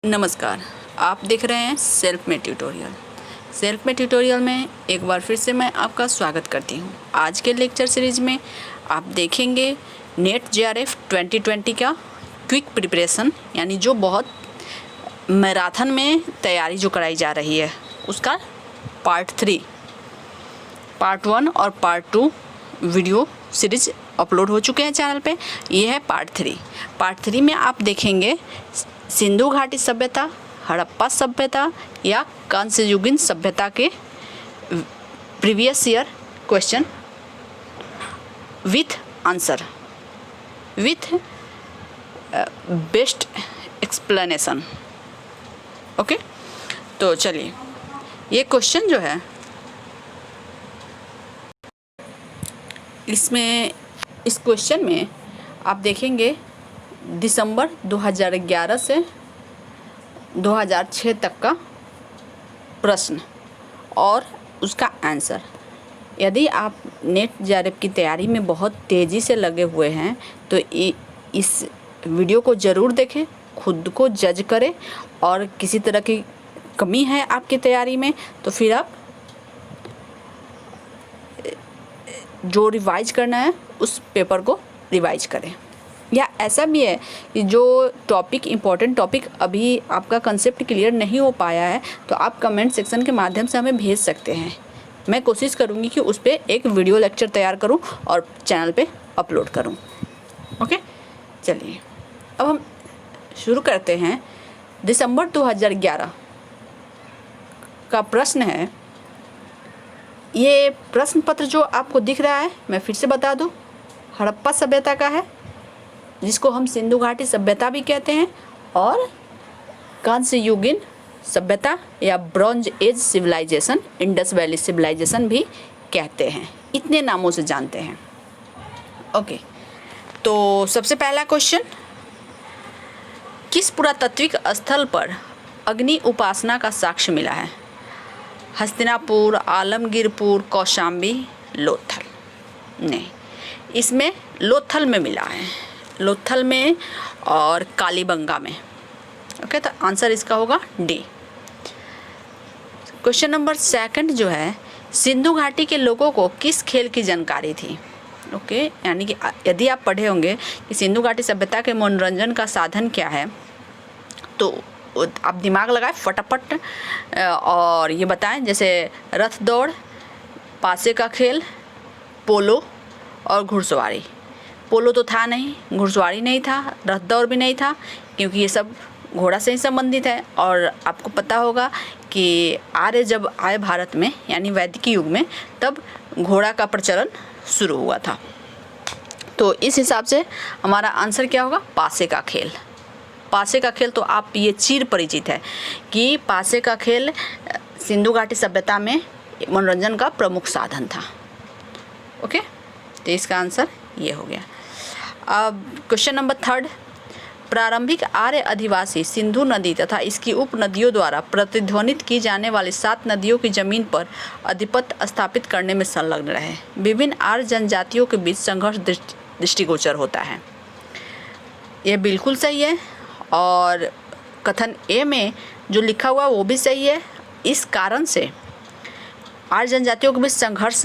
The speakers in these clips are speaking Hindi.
नमस्कार, आप देख रहे हैं self made tutorial. Self made tutorial में एक बार फिर से मैं आपका स्वागत करती हूं। आज के लेक्चर सीरीज़ में आप देखेंगे नेट जेआरएफ 2020 का क्विक प्रिपरेशन, यानी जो बहुत मैराथन में तैयारी जो कराई जा रही है उसका पार्ट 3, पार्ट 1 और पार्ट 2 वीडियो सीरीज अपलोड हो चुके हैं चैनल पे। ये है पार्ट 3। पार्ट 3 में आप देखेंगे सिंधु घाटी सभ्यता, हड़प्पा सभ्यता या कांस्ययुगीन सभ्यता के previous year question with answer, with best explanation. Okay, तो चलिए, ये क्वेश्चन जो है इस क्वेश्चन में आप देखेंगे दिसंबर 2011 से 2006 तक का प्रश्न और उसका आंसर। यदि आप नेट जेआरएफ की तैयारी में बहुत तेज़ी से लगे हुए हैं तो इस वीडियो को ज़रूर देखें, खुद को जज करें, और किसी तरह की कमी है आपकी तैयारी में तो फिर आप जो रिवाइज करना है उस पेपर को रिवाइज करें। या ऐसा भी है कि जो टॉपिक, इम्पोर्टेंट टॉपिक अभी आपका कंसेप्ट क्लियर नहीं हो पाया है तो आप कमेंट सेक्शन के माध्यम से हमें भेज सकते हैं। मैं कोशिश करूँगी कि उस पर एक वीडियो लेक्चर तैयार करूँ और चैनल पे अपलोड करूँ। ओके, चलिए अब हम शुरू करते हैं। दिसंबर 2011 का प्रश्न है। ये प्रश्न पत्र जो आपको दिख रहा है, मैं फिर से बता दूँ, हड़प्पा सभ्यता का है, जिसको हम सिंधु घाटी सभ्यता भी कहते हैं, और कांस्ययुगीन सभ्यता या bronze age civilization, Indus valley civilization भी कहते हैं। इतने नामों से जानते हैं। ओके, तो सबसे पहला क्वेश्चन, किस पुरातात्विक स्थल पर अग्नि उपासना का साक्ष्य मिला है? हस्तिनापुर, आलमगीरपुर, कौशाम्बी, लोथल। नहीं, इसमें लोथल में मिला है, लोथल में और कालीबंगा में। ओके, तो आंसर इसका होगा डी। क्वेश्चन नंबर 2 जो है, सिंधु घाटी के लोगों को किस खेल की जानकारी थी? ओके, यानी कि यदि आप पढ़े होंगे कि सिंधु घाटी सभ्यता के मनोरंजन का साधन क्या है, तो आप दिमाग लगाए फटाफट और ये बताएं। जैसे रथ दौड़, पासे का खेल, पोलो और घुड़सवारी। पोलो तो था नहीं, घुड़सवारी नहीं था, रथ दौड़ भी नहीं था, क्योंकि ये सब घोड़ा से ही संबंधित है। और आपको पता होगा कि आर्य जब आए भारत में, यानी वैदिक युग में, तब घोड़ा का प्रचलन शुरू हुआ था। तो इस हिसाब से हमारा आंसर क्या होगा? पासे का खेल। पासे का खेल तो आप ये चिर परिचित है कि पासे का खेल सिंधु घाटी सभ्यता में मनोरंजन का प्रमुख साधन था। ओके, तो इसका आंसर ये हो गया। अब क्वेश्चन नंबर 3, प्रारंभिक आर्य अधिवासी सिंधु नदी तथा इसकी उप नदियों द्वारा प्रतिध्वनित की जाने वाली 7 नदियों की जमीन पर आधिपत्य स्थापित करने में संलग्न रहे। विभिन्न आर्य जनजातियों के बीच संघर्ष दृष्टिगोचर होता है। ये बिल्कुल सही है, और कथन ए में जो लिखा हुआ वो भी सही है। इस कारण से आर्य जनजातियों के बीच संघर्ष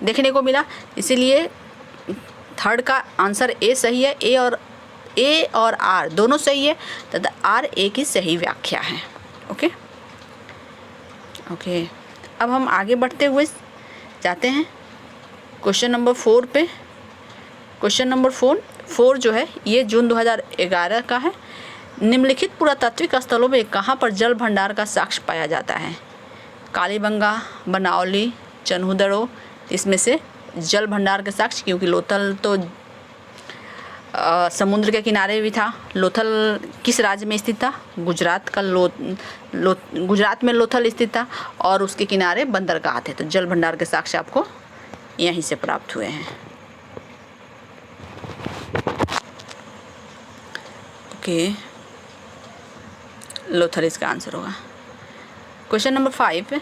देखने को मिला, इसीलिए 3 का आंसर ए सही है। ए और आर दोनों सही है, तथा आर ए की सही व्याख्या है। ओके, अब हम आगे बढ़ते हुए जाते हैं क्वेश्चन नंबर 4 पे। क्वेश्चन नंबर 4 जो है, ये जून 2011 का है। निम्नलिखित पुरातात्विक स्थलों में कहाँ पर जल भंडार का साक्ष्य पाया जाता है? कालीबंगा, बनावली, चन्हुदड़ो। इसमें से जल भंडार के साक्ष्य, क्योंकि लोथल तो समुद्र के किनारे भी था। लोथल किस राज्य में स्थित था? गुजरात का गुजरात में लोथल स्थित था, और उसके किनारे बंदरगाह थे। तो जल भंडार के साक्ष्य आपको यहीं से प्राप्त हुए हैं। ओके, लोथल इसका आंसर होगा। क्वेश्चन नंबर 5,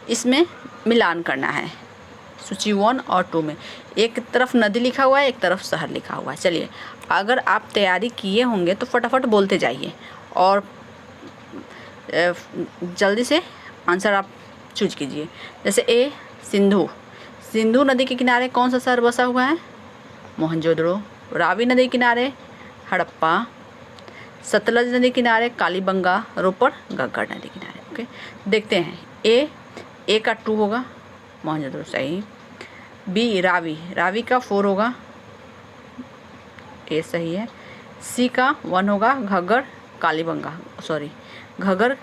इसमें मिलान करना है। सूची 1 और 2 में एक तरफ नदी लिखा हुआ है, एक तरफ शहर लिखा हुआ है। चलिए, अगर आप तैयारी किए होंगे तो फटाफट बोलते जाइए और जल्दी से आंसर आप चूज कीजिए। जैसे ए सिंधु, सिंधु नदी के किनारे कौन सा शहर बसा हुआ है? मोहनजोदड़ो। रावी नदी के किनारे हड़प्पा, सतलज नदी किनारे कालीबंगा, रोपड़ घग्गर नदी किनारे। ओके, देखते हैं। ए का 2 होगा, मोहनजोदड़ो सही। बी रावी, रावी का 4 होगा, ए सही है। सी का 1 होगा, घग्गर कालीबंगा, सॉरी घग्गर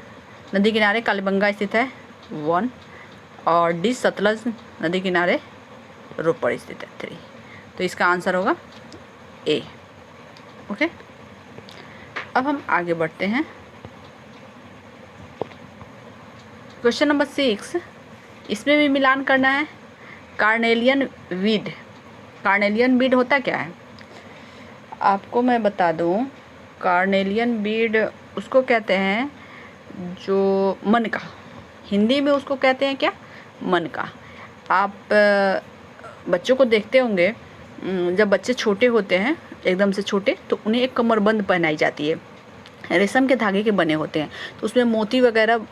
नदी किनारे कालीबंगा स्थित है, 1। और डी सतलज नदी किनारे रोपड़ स्थित है, 3। तो इसका आंसर होगा ए। ओके, अब हम आगे बढ़ते हैं। क्वेश्चन नंबर 6, इसमें भी मिलान करना है। कार्नेलियन वीड, कार्नेलियन वीड होता क्या है? आपको मैं बता दूं, कार्नेलियन वीड उसको कहते हैं जो मन का, हिंदी में उसको कहते हैं क्या? मन का। आप बच्चों को देखते होंगे, जब बच्चे छोटे होते हैं एकदम से छोटे, तो उन्हें एक कमरबंद पहनाई जाती है, रेशम के धागे के बने होते हैं, तो उसमें मोती वगैरह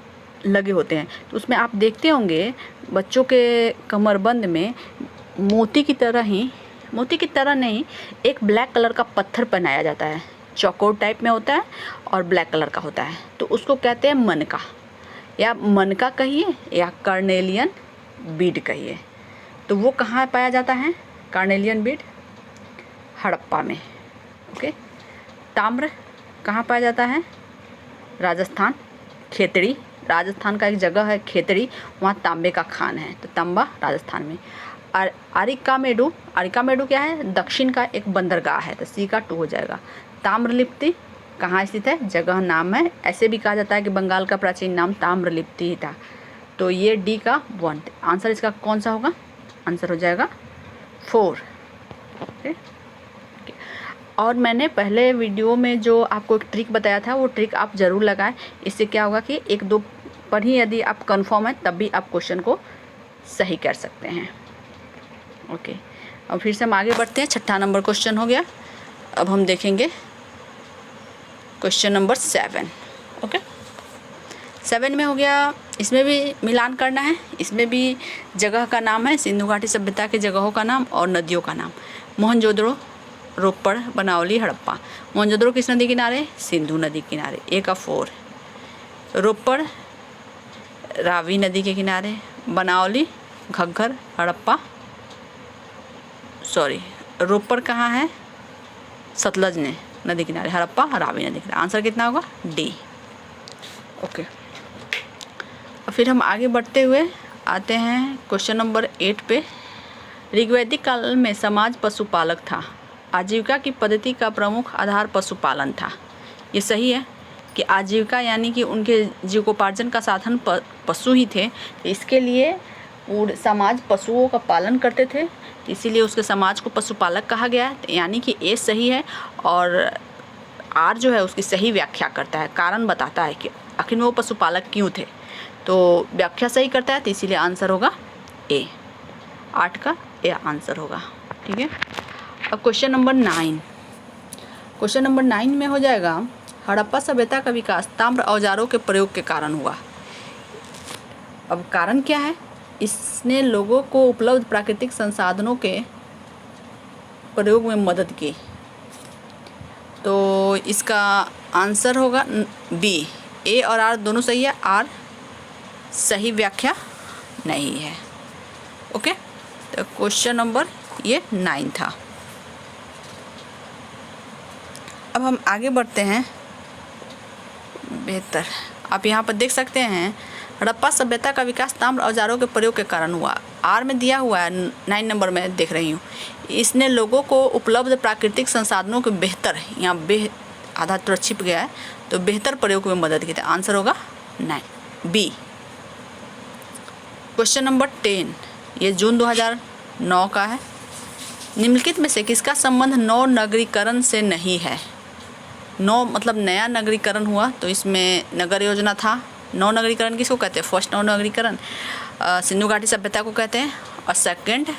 लगे होते हैं। तो उसमें आप देखते होंगे बच्चों के कमरबंद में मोती की तरह नहीं, एक ब्लैक कलर का पत्थर पहनाया जाता है, चौकोर टाइप में होता है और ब्लैक कलर का होता है, तो उसको कहते हैं मनका, या मनका कहिए या कार्नेलियन बीड कहिए। तो वो कहाँ पाया जाता है कार्नेलियन बीड? हड़प्पा में। ओके, ताम्र कहाँ पाया जाता है? राजस्थान, खेतड़ी, राजस्थान का एक जगह है खेतड़ी, वहाँ तांबे का खान है, तो तांबा राजस्थान में। आरिकामेडू, आरिकामेडू क्या है? दक्षिण का एक बंदरगाह है, तो सी का 2 हो जाएगा। ताम्रलिप्ति कहाँ स्थित है? जगह नाम है, ऐसे भी कहा जाता है कि बंगाल का प्राचीन नाम ताम्रलिप्ति ही था, तो ये डी का 1। आंसर इसका कौन सा होगा? आंसर हो जाएगा 4। ओके, और मैंने पहले वीडियो में जो आपको एक ट्रिक बताया था, वो ट्रिक आप ज़रूर लगाएं। इससे क्या होगा कि 1-2 पर ही यदि आप कंफर्म है तब भी आप क्वेश्चन को सही कर सकते हैं। ओके, अब फिर से हम आगे बढ़ते हैं। 6ठा नंबर क्वेश्चन हो गया। अब हम देखेंगे क्वेश्चन नंबर 7। ओके, 7 में हो गया, इसमें भी मिलान करना है। इसमें भी जगह का नाम है, सिंधु घाटी सभ्यता के जगहों का नाम और नदियों का नाम। मोहनजोदड़ो, रोपड़, बनावली, हड़प्पा। मोहनजोदड़ो किस नदी किनारे? सिंधु नदी किनारे, ए का 4। रोपड़ रावी नदी के किनारे, बनावली घग्गर, हड़प्पा सॉरी रोपड़ कहाँ है? सतलज नदी किनारे, हड़प्पा रावी नदी किनारे। आंसर कितना होगा? डी। ओके, और फिर हम आगे बढ़ते हुए आते हैं क्वेश्चन नंबर 8 पे। ऋग्वैदिक काल में समाज पशुपालक था, आजीविका की पद्धति का प्रमुख आधार पशुपालन था। ये सही है कि आजीविका यानी कि उनके जीविकोपार्जन का साधन पशु ही थे, तो इसके लिए पूरे समाज पशुओं का पालन करते थे, इसीलिए उसके समाज को पशुपालक कहा गया है। यानी कि ए सही है, और आर जो है उसकी सही व्याख्या करता है, कारण बताता है कि आखिर में वो पशुपालक क्यों थे, तो व्याख्या सही करता है, तो इसीलिए आंसर होगा ए। 8 का ए आंसर होगा। ठीक है, अब क्वेश्चन नंबर 9। क्वेश्चन नंबर 9 में हो जाएगा, हड़प्पा सभ्यता का विकास ताम्र औजारों के प्रयोग के कारण हुआ। अब कारण क्या है? इसने लोगों को उपलब्ध प्राकृतिक संसाधनों के प्रयोग में मदद की, तो इसका आंसर होगा बी। ए और आर दोनों सही है, आर सही व्याख्या नहीं है। ओके, तो क्वेश्चन नंबर ये 9 था। अब हम आगे बढ़ते हैं। बेहतर, आप यहाँ पर देख सकते हैं, हड़प्पा सभ्यता का विकास ताम्र औजारों के प्रयोग के कारण हुआ। आर में दिया हुआ है, 9 नंबर में देख रही हूँ। इसने लोगों को उपलब्ध प्राकृतिक संसाधनों के बेहतर, यहाँ आधा थोड़ा छिप गया है, तो बेहतर प्रयोग में मदद की थी। आंसर होगा 9 बी। क्वेश्चन नंबर 10, ये जून 2009 का है। निम्नलिखित में से किसका संबंध नव नगरीकरण से नहीं है? नौ मतलब नया नगरीकरण हुआ, तो इसमें नगर योजना था। नव नगरीकरण किसको कहते हैं? फर्स्ट नव नगरीकरण सिंधु घाटी सभ्यता को कहते हैं, और सेकंड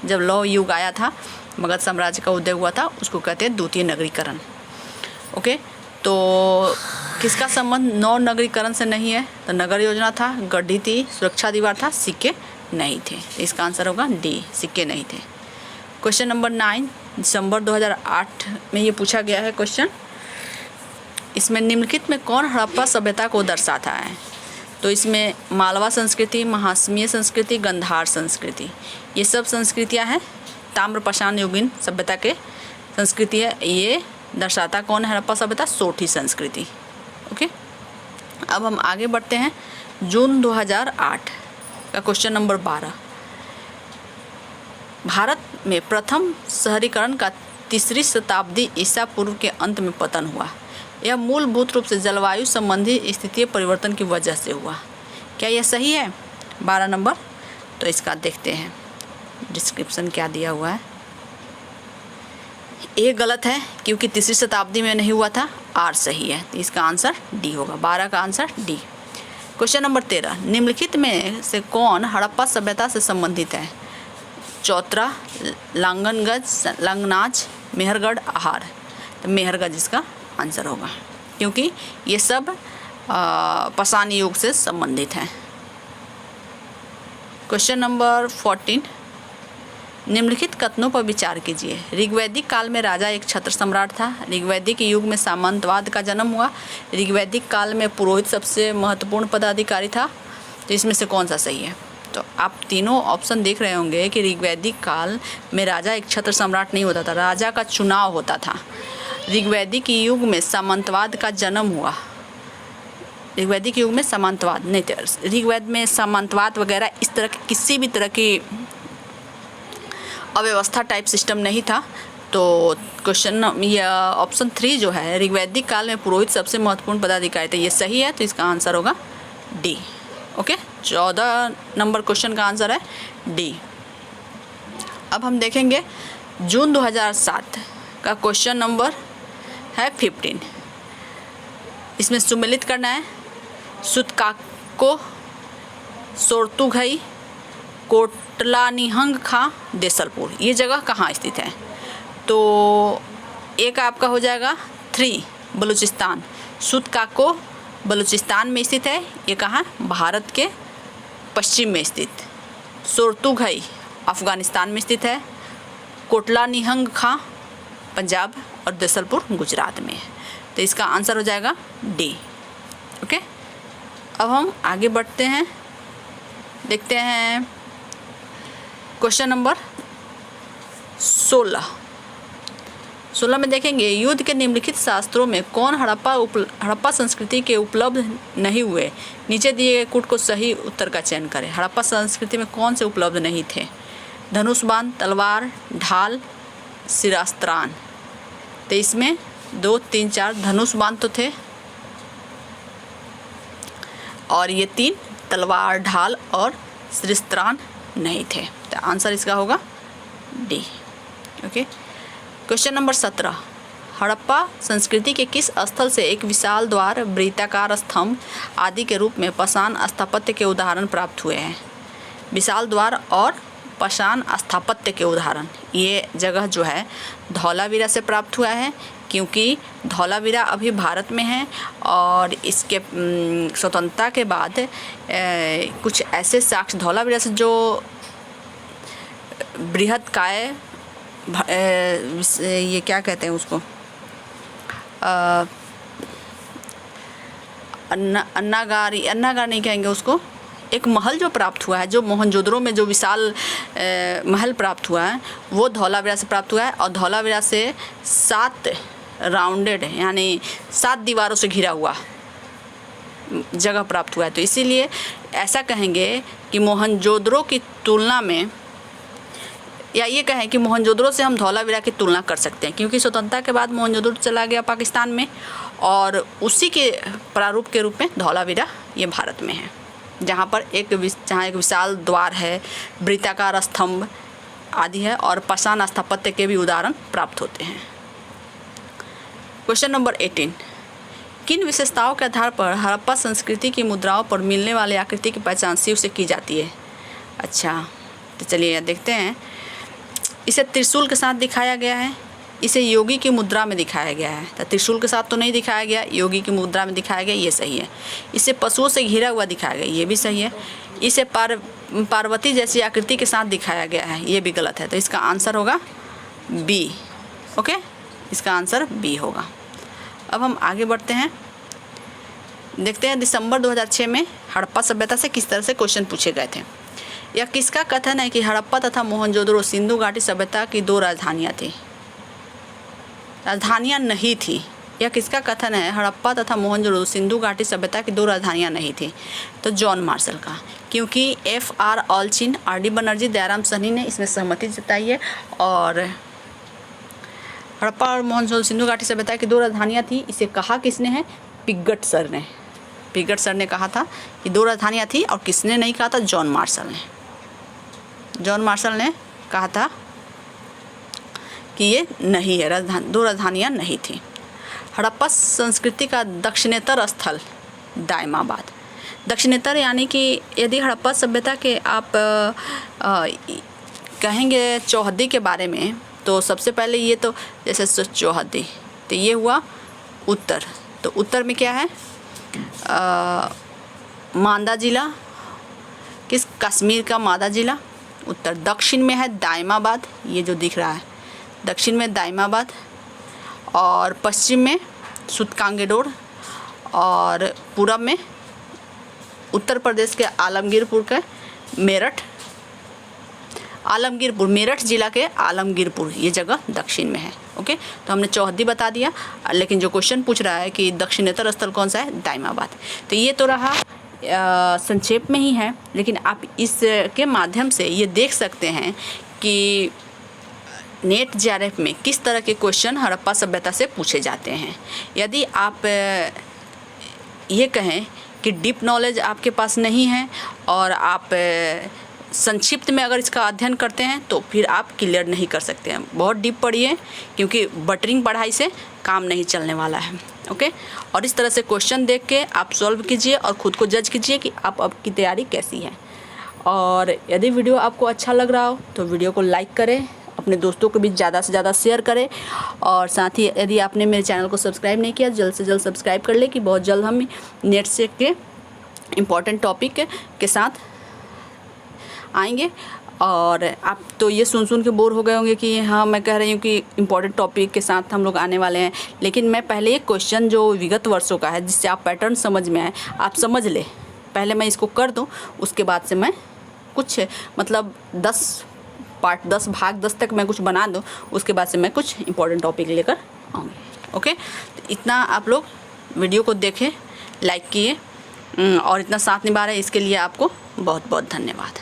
जब लौह युग आया था, मगध साम्राज्य का उदय हुआ था, उसको कहते हैं द्वितीय नगरीकरण। ओके, तो किसका संबंध नौ नगरीकरण से नहीं है? तो नगर योजना था, गढ़ी थी, सुरक्षा दीवार था, सिक्के नहीं थे। इसका आंसर होगा डी, सिक्के नहीं थे। क्वेश्चन नंबर 9 दिसंबर 2008 में ये पूछा गया है क्वेश्चन। इसमें निम्नलिखित में कौन हड़प्पा सभ्यता को दर्शाता है? तो इसमें मालवा संस्कृति, महासमीय संस्कृति, गंधार संस्कृति, ये सब संस्कृतियां हैं ताम्रपाषाण युगीन सभ्यता के संस्कृति है। ये दर्शाता कौन है हड़प्पा सभ्यता? सोठी संस्कृति। ओके, अब हम आगे बढ़ते हैं। जून 2008 का क्वेश्चन नंबर 12, भारत में प्रथम शहरीकरण का 3री शताब्दी ईसा पूर्व के अंत में पतन हुआ। यह मूलभूत रूप से जलवायु संबंधी स्थितीय परिवर्तन की वजह से हुआ। क्या यह सही है? 12 नंबर। तो इसका देखते हैं डिस्क्रिप्शन क्या दिया हुआ है। ए गलत है क्योंकि 3री शताब्दी में नहीं हुआ था, आर सही है, तो इसका आंसर डी होगा। 12 का आंसर डी। क्वेश्चन नंबर 13, निम्नलिखित में से कौन हड़प्पा सभ्यता से संबंधित है? चौतरा, लांगनगंज, लंगनाच, मेहरगढ़, आहार। तो मेहरगढ़ इसका आंसर होगा क्योंकि ये सब पाषाण युग से संबंधित हैं। क्वेश्चन नंबर 14, निम्नलिखित कथनों पर विचार कीजिए। ऋग्वैदिक काल में राजा एक छत्र सम्राट था। ऋग्वैदिक युग में सामंतवाद का जन्म हुआ। ऋग्वैदिक काल में पुरोहित सबसे महत्वपूर्ण पदाधिकारी था। तो इसमें से कौन सा सही है? तो आप तीनों ऑप्शन देख रहे होंगे कि ऋग्वैदिक काल में राजा एक छत्र सम्राट नहीं होता था, राजा का चुनाव होता था। ऋग्वैदिक युग में सामंतवाद का जन्म हुआ। ऋग्वैदिक युग में सामंतवाद नहीं था, ऋग्वेद में सामंतवाद वगैरह इस तरह की किसी भी तरह की अव्यवस्था टाइप सिस्टम नहीं था। तो क्वेश्चन ये ऑप्शन 3 जो है, ऋग्वैदिक काल में पुरोहित सबसे महत्वपूर्ण पदाधिकारी थे, ये सही है। तो इसका आंसर होगा डी। ओके, 14 नंबर क्वेश्चन का आंसर है डी। अब हम देखेंगे जून 2007 का क्वेश्चन नंबर है 15। इसमें सुमेलित करना है। सुतकाको, सोरतुघई, कोटलानिहंग खां, देसलपुर, ये जगह कहाँ स्थित है? तो एक आपका हो जाएगा 3 बलूचिस्तान। सुतकाको बलूचिस्तान में स्थित है। ये कहाँ? भारत के पश्चिम में स्थित। सोरतुघई अफ़गानिस्तान में स्थित है। कोटलानिहंग खां पंजाब और देसलपुर गुजरात में है। तो इसका आंसर हो जाएगा डी। ओके, अब हम आगे बढ़ते हैं, देखते हैं क्वेश्चन नंबर 16 में देखेंगे युद्ध के निम्नलिखित शास्त्रों में कौन हड़प्पा संस्कृति के उपलब्ध नहीं हुए? नीचे दिए गए कूट को सही उत्तर का चयन करें। हड़प्पा संस्कृति में कौन से उपलब्ध नहीं थे? धनुष बाण, तलवार, ढाल, शिरास्त्रान। तो इसमें 2, 3, 4 धनुष बाण तो थे और ये 3 तलवार, ढाल और शिरास्त्रान नहीं थे। तो आंसर इसका होगा D. Okay, question number 17, Harappa संस्कृति के किस स्थल से एक विशाल द्वार, वृत्ताकार स्तंभ आदि के रूप में पाषाण स्थापत्य के उदाहरण प्राप्त हुए हैं? विशाल द्वार और पाषाण स्थापत्य के उदाहरण, ये जगह जो है धौलावीरा से प्राप्त हुआ है क्योंकि धौलावीरा अभी भारत में है और इसके स्वतंत्रता के बाद कुछ ऐसे साक्ष्य धौलावीरा से जो बृहत्काय, ये क्या कहते हैं उसको, अन्नागार नहीं कहेंगे उसको, एक महल जो प्राप्त हुआ है, जो मोहनजोदड़ो में जो विशाल महल प्राप्त हुआ है वो धौलावीरा से प्राप्त हुआ है और धौलावीरा से 7 राउंडेड यानी 7 दीवारों से घिरा हुआ जगह प्राप्त हुआ है। तो इसीलिए ऐसा कहेंगे कि मोहनजोदड़ो की तुलना में, या ये कहें कि मोहनजोदड़ो से हम धौलावीरा की तुलना कर सकते हैं क्योंकि स्वतंत्रता के बाद मोहनजोदड़ो चला गया पाकिस्तान में और उसी के प्रारूप के रूप में धौलावीरा ये भारत में है, जहाँ एक विशाल द्वार है, वृत्ताकार स्तंभ आदि है और पाषाण स्थापत्य के भी उदाहरण प्राप्त होते हैं। क्वेश्चन नंबर 18, किन विशेषताओं के आधार पर हड़प्पा संस्कृति की मुद्राओं पर मिलने वाली आकृति की पहचान शिव से की जाती है? अच्छा, तो चलिए देखते हैं। इसे त्रिशूल के साथ दिखाया गया है, इसे योगी की मुद्रा में दिखाया गया है। तो त्रिशूल के साथ तो नहीं दिखाया गया, योगी की मुद्रा में दिखाया गया, ये सही है। इसे पशुओं से घिरा हुआ दिखाया गया, ये भी सही है। इसे पार्वती जैसी आकृति के साथ दिखाया गया है, ये भी गलत है। तो इसका आंसर होगा बी। ओके, इसका आंसर बी होगा। अब हम आगे बढ़ते हैं, देखते हैं दिसंबर 2006 में हड़प्पा सभ्यता से किस तरह से क्वेश्चन पूछे गए थे। यह किसका कथन है कि हड़प्पा तथा मोहनजोदड़ो सिंधु घाटी सभ्यता की 2 राजधानियाँ थी? राजधानियाँ नहीं थी। यह किसका कथन है? हड़प्पा तथा मोहनजोदड़ो सिंधु घाटी सभ्यता की 2 राजधानियाँ नहीं थी। तो जॉन मार्शल का, क्योंकि FR ऑलचिन, RD बनर्जी, दयाराम साहनी ने इसमें सहमति जताई है। और हड़प्पा और मोहनजोदड़ो सिंधु घाटी सभ्यता की 2 राजधानियाँ थी, इसे कहा किसने है? पिगट सर ने। पिगट सर ने कहा था कि 2 राजधानियाँ थी। और किसने नहीं कहा था? जॉन मार्शल ने। जॉन मार्शल ने कहा था कि ये नहीं है, 2 राजधानियाँ नहीं थी। हड़प्पा संस्कृति का दक्षिणेतर स्थल दायमाबाद। दक्षिणेतर यानी कि यदि हड़प्पा सभ्यता के आप कहेंगे चौहद्दी के बारे में, तो सबसे पहले ये तो जैसे चौहद्दी, तो ये हुआ उत्तर। तो उत्तर में क्या है? मांदा जिला, किस कश्मीर का मांदा जिला उत्तर। दक्षिण में है दायमाबाद, ये जो दिख रहा है दक्षिण में दायमाबाद, और पश्चिम में सुतकांगेडोर, और पूरब में उत्तर प्रदेश के आलमगीरपुर के मेरठ, आलमगीरपुर, मेरठ जिला के आलमगीरपुर, ये जगह दक्षिण में है। ओके, तो हमने चौहद्दी बता दिया, लेकिन जो क्वेश्चन पूछ रहा है कि दक्षिणेतर स्थल कौन सा है? दायमाबाद। तो ये तो रहा संक्षेप में ही है, लेकिन आप इसके माध्यम से ये देख सकते हैं कि नेट JRF में किस तरह के क्वेश्चन हड़प्पा सभ्यता से पूछे जाते हैं। यदि आप ये कहें कि डीप नॉलेज आपके पास नहीं है और आप संक्षिप्त में अगर इसका अध्ययन करते हैं तो फिर आप क्लियर नहीं कर सकते हैं। बहुत डीप पढ़िए, क्योंकि बटरिंग पढ़ाई से काम नहीं चलने वाला है। ओके, और इस तरह से क्वेश्चन देख के आप सॉल्व कीजिए और ख़ुद को जज कीजिए कि आप आपकी तैयारी कैसी है। और यदि वीडियो आपको अच्छा लग रहा हो तो वीडियो को लाइक करें, अपने दोस्तों को भी ज़्यादा से ज़्यादा शेयर करें, और साथ ही यदि आपने मेरे चैनल को सब्सक्राइब नहीं किया जल्द से जल्द सब्सक्राइब कर ले, कि बहुत जल्द हम नेट से के इम्पॉर्टेंट टॉपिक के साथ आएंगे। और आप तो ये सुन के बोर हो गए होंगे कि हाँ मैं कह रही हूँ कि इम्पॉर्टेंट टॉपिक के साथ हम लोग आने वाले हैं, लेकिन मैं पहले एक क्वेश्चन जो विगत वर्षों का है जिससे आप पैटर्न समझ में आए, आप समझ ले, पहले मैं इसको कर दूँ, उसके बाद से मैं कुछ मतलब 10 पार्ट 10 भाग 10 तक मैं कुछ बना दूँ, उसके बाद से मैं कुछ इम्पॉर्टेंट टॉपिक लेकर आऊँगी। ओके, तो इतना आप लोग वीडियो को देखें, लाइक किए और इतना साथ निभा रहे, इसके लिए आपको बहुत बहुत धन्यवाद।